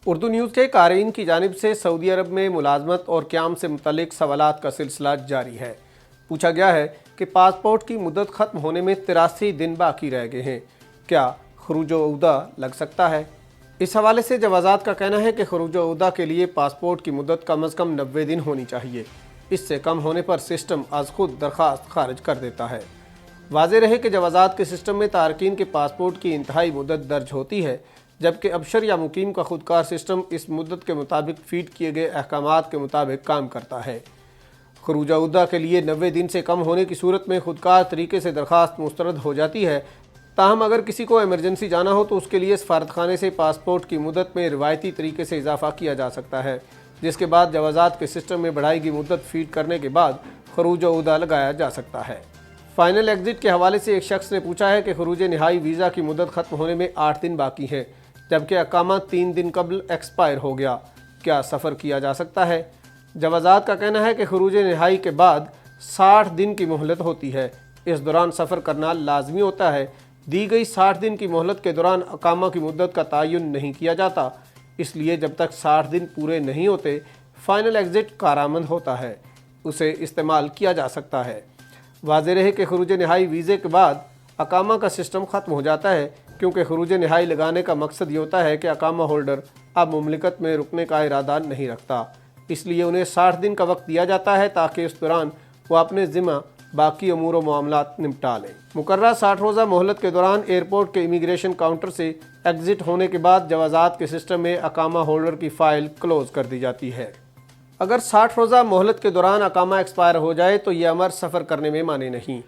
Urdu news کے قارئین کی جانب سے سعودی عرب میں ملازمت اور قیام سے متعلق سوالات کا سلسلہ جاری ہے۔ پوچھا گیا ہے کہ پاسپورٹ کی مدت ختم ہونے میں 83 دن باقی رہ گئے ہیں، کیا خروج و عودہ لگ سکتا ہے؟ اس حوالے سے جوازات کا کہنا ہے کہ خروج و عودہ کے لیے پاسپورٹ کی مدت کم از کم 90 دن ہونی چاہیے۔ اس سے کم ہونے پر سسٹم از خود درخواست خارج کر دیتا ہے۔ واضح رہے کہ جوازات کے سسٹم میں تارکین کے پاسپورٹ کی انتہائی مدت درج ہوتی ہے، جبکہ ابشر یا مقیم کا خودکار سسٹم اس مدت کے مطابق فیڈ کیے گئے احکامات کے مطابق کام کرتا ہے۔ خروج عودہ کے لیے 90 دن سے کم ہونے کی صورت میں خودکار طریقے سے درخواست مسترد ہو جاتی ہے، تاہم اگر کسی کو ایمرجنسی جانا ہو تو اس کے لیے سفارتخانے سے پاسپورٹ کی مدت میں روایتی طریقے سے اضافہ کیا جا سکتا ہے، جس کے بعد جوازات کے سسٹم میں بڑھائی گئی مدت فیڈ کرنے کے بعد خروج عودہ لگایا جا سکتا ہے۔ فائنل ایگزٹ کے حوالے سے ایک شخص نے پوچھا ہے کہ خروج نہائی ویزا کی مدت ختم ہونے میں 8 دن باقی ہیں، جبکہ اقامہ 3 دن قبل ایکسپائر ہو گیا، کیا سفر کیا جا سکتا ہے؟ جوازات کا کہنا ہے کہ خروج نہائی کے بعد 60 دن کی مہلت ہوتی ہے، اس دوران سفر کرنا لازمی ہوتا ہے۔ دی گئی 60 دن کی مہلت کے دوران اقامہ کی مدت کا تعین نہیں کیا جاتا، اس لیے جب تک 60 دن پورے نہیں ہوتے فائنل ایگزٹ کارآمد ہوتا ہے، اسے استعمال کیا جا سکتا ہے۔ واضح رہے کہ خروج نہائی ویزے کے بعد اقامہ کا سسٹم ختم ہو جاتا ہے، کیونکہ خروج نہائی لگانے کا مقصد یہ ہوتا ہے کہ اقامہ ہولڈر اب مملکت میں رکنے کا ارادہ نہیں رکھتا، اس لیے انہیں 60 دن کا وقت دیا جاتا ہے تاکہ اس دوران وہ اپنے ذمہ باقی امور و معاملات نمٹا لیں۔ مقررہ 60 روزہ مہلت کے دوران ایئرپورٹ کے امیگریشن کاؤنٹر سے ایگزٹ ہونے کے بعد جوازات کے سسٹم میں اقامہ ہولڈر کی فائل کلوز کر دی جاتی ہے۔ اگر 60 روزہ مہلت کے دوران اقامہ ایکسپائر ہو جائے تو یہ امر سفر کرنے میں مانع نہیں،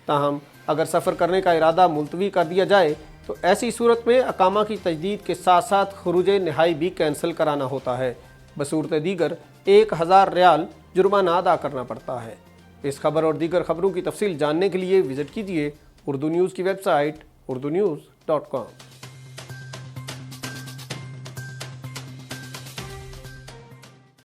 تاہم اگر سفر کرنے کا ارادہ ملتوی کر دیا جائے تو ایسی صورت میں اقامہ کی تجدید کے ساتھ ساتھ خروج نہائی بھی کینسل کرانا ہوتا ہے، بصورت دیگر 1000 ریال جرمانہ ادا کرنا پڑتا ہے۔ اس خبر اور دیگر خبروں کی تفصیل جاننے کے لیے وزٹ کیجیے اردو نیوز کی ویب سائٹ urdunews.com۔